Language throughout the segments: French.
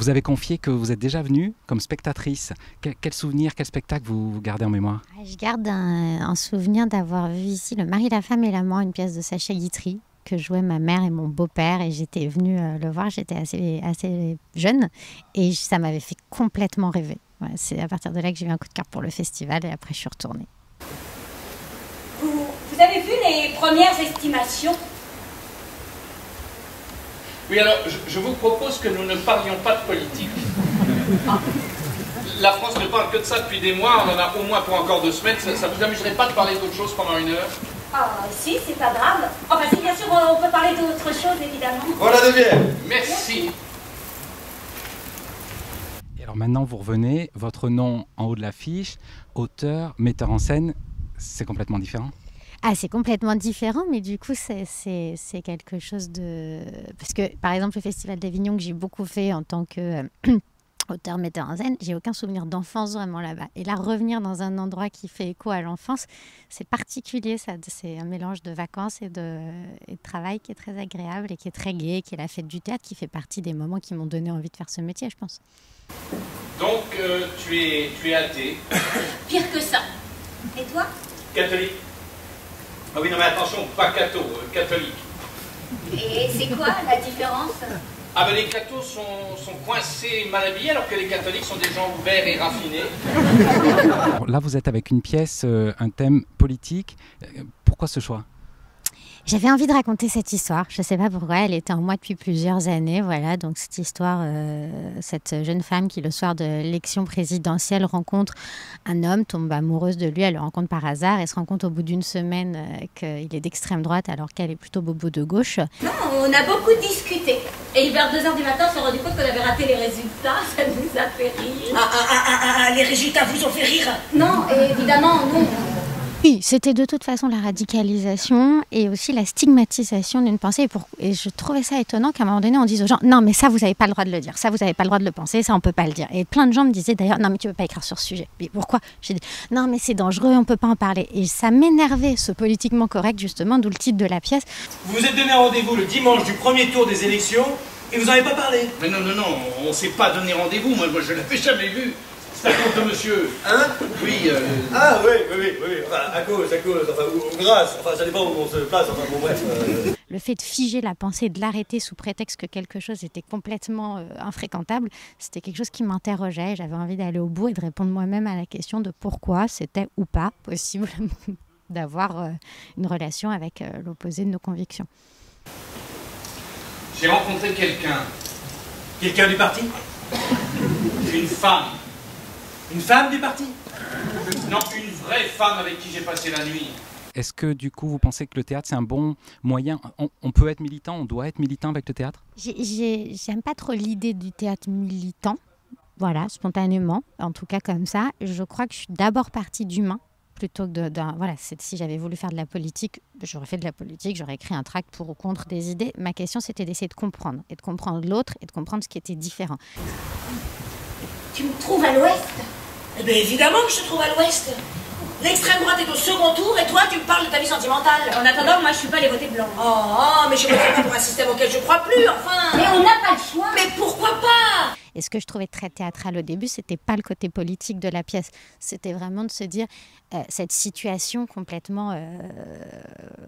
Vous avez confié que vous êtes déjà venue comme spectatrice. Quel souvenir, quel spectacle vous gardez en mémoire? Je garde un souvenir d'avoir vu ici Le mari, la femme et l'amant, une pièce de Sacha Guitry que jouaient ma mère et mon beau-père, et j'étais venue le voir, j'étais assez jeune et ça m'avait fait complètement rêver. Voilà, c'est à partir de là que j'ai eu un coup de cœur pour le festival et après je suis retournée. Vous avez vu les premières estimations? Oui, alors, je vous propose que nous ne parlions pas de politique. La France ne parle que de ça depuis des mois, on en a au moins pour encore 2 semaines. Ça vous amuserait pas de parler d'autre chose pendant 1 heure? Ah, si, c'est pas grave. Enfin, si, bien sûr, on peut parler d'autre chose, évidemment. Voilà de bière. Merci. Et alors maintenant, vous revenez, votre nom en haut de l'affiche, auteur, metteur en scène, c'est complètement différent? Ah, c'est complètement différent, mais du coup, c'est quelque chose de... Parce que, par exemple, le Festival d'Avignon que j'ai beaucoup fait en tant que auteur, metteur en scène, j'ai aucun souvenir d'enfance vraiment là-bas. Et là, revenir dans un endroit qui fait écho à l'enfance, c'est particulier, ça. C'est un mélange de vacances et de travail qui est très agréable et qui est très gai, qui est la fête du théâtre, qui fait partie des moments qui m'ont donné envie de faire ce métier, je pense. Donc, tu es athée? Pire que ça. Et toi? Catholique? Ah oui, non mais attention, pas catho, catholique. Et c'est quoi la différence? Ah ben les cathos sont coincés, mal habillés, alors que les catholiques sont des gens ouverts et raffinés. Alors là, vous êtes avec une pièce, un thème politique. Pourquoi ce choix? J'avais envie de raconter cette histoire, je ne sais pas pourquoi, elle était en moi depuis plusieurs années, voilà, donc cette histoire, cette jeune femme qui le soir de l'élection présidentielle rencontre un homme, tombe amoureuse de lui, elle le rencontre par hasard et se rend compte au bout d'une semaine qu'il est d'extrême droite alors qu'elle est plutôt bobo de gauche. Non, on a beaucoup discuté. Et vers 2 h du matin, on s'est rendu compte qu'on avait raté les résultats, ça nous a fait rire. Les résultats vous ont fait rire? Non, évidemment, non. Oui, c'était de toute façon la radicalisation et aussi la stigmatisation d'une pensée. Et je trouvais ça étonnant qu'à un moment donné, on dise aux gens « Non, mais ça, vous n'avez pas le droit de le dire. Ça, vous n'avez pas le droit de le penser. Ça, on ne peut pas le dire. » Et plein de gens me disaient d'ailleurs « Non, mais tu ne peux pas écrire sur ce sujet. » Mais pourquoi? J'ai dit « Non, mais c'est dangereux, on ne peut pas en parler. » Et ça m'énervait, ce politiquement correct, justement, d'où le titre de la pièce. Vous vous êtes donné rendez-vous le dimanche du premier tour des élections et vous n'en avez pas parlé? Mais non, on ne s'est pas donné rendez-vous, moi je ne l'avais jamais vu. C'est à cause de monsieur. Hein? Oui, Ah oui. Enfin, à cause, enfin, ou grâce, enfin, ça dépend où on se place, enfin, bon, bref. Le fait de figer la pensée, de l'arrêter sous prétexte que quelque chose était complètement infréquentable, c'était quelque chose qui m'interrogeait. J'avais envie d'aller au bout et de répondre moi-même à la question de pourquoi c'était ou pas possible d'avoir une relation avec l'opposé de nos convictions. j'ai rencontré quelqu'un. Quelqu'un du parti? Une femme. Une femme du parti? Non, une vraie femme avec qui j'ai passé la nuit. Est-ce que du coup, vous pensez que le théâtre, c'est un bon moyen? On peut être militant, on doit être militant avec le théâtre? J'aime pas trop l'idée du théâtre militant, voilà, spontanément, en tout cas comme ça. Je crois que je suis d'abord partie d'humain, plutôt que voilà, si j'avais voulu faire de la politique, j'aurais fait de la politique, j'aurais écrit un tract pour ou contre des idées. Ma question, c'était d'essayer de comprendre, et de comprendre l'autre, et de comprendre ce qui était différent. Tu me trouves à l'ouest? Eh bien évidemment que je te trouve à l'ouest. L'extrême droite est au second tour et toi tu me parles de ta vie sentimentale. En attendant, moi je suis pas les voter blancs. Oh, mais je ne voterai pas pour un système auquel je crois plus, enfin. Mais on n'a pas le choix. Mais pourquoi pas? Et ce que je trouvais très théâtral au début, c'était pas le côté politique de la pièce. C'était vraiment de se dire cette situation complètement,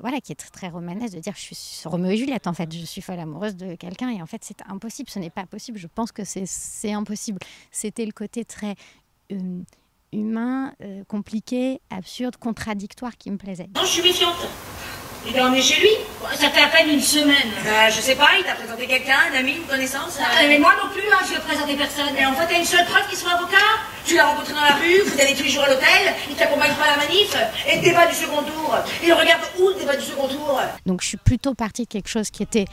voilà, qui est très, très romanesque, de dire je suis Roméo et Juliette en fait, je suis folle amoureuse de quelqu'un et en fait c'est impossible, ce n'est pas possible. Je pense que c'est impossible. C'était le côté très humain, compliqué, absurde, contradictoire qui me plaisait. Non, je suis méfiante. Il est emmené chez lui? Ça fait à peine une semaine. Je sais pas, il t'a présenté quelqu'un, un ami, une connaissance? Mais moi non plus, hein, je lui ai présenté personne. Mais en fait, t'as une seule preuve qu'il soit avocat? Tu l'as rencontré dans la rue, vous allez tous les jours à l'hôtel, il t'accompagne pas à la manif, et le débat du second tour, il regarde où le débat du second tour? Donc je suis plutôt partie de quelque chose qui était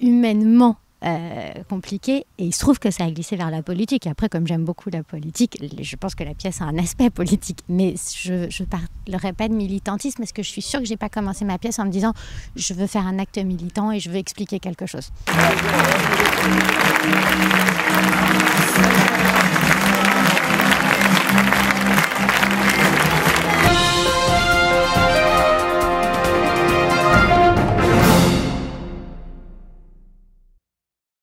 humainement compliqué, et il se trouve que ça a glissé vers la politique. Et après, comme j'aime beaucoup la politique, je pense que la pièce a un aspect politique, mais je ne parlerai pas de militantisme parce que je suis sûre que je n'ai pas commencé ma pièce en me disant je veux faire un acte militant et je veux expliquer quelque chose.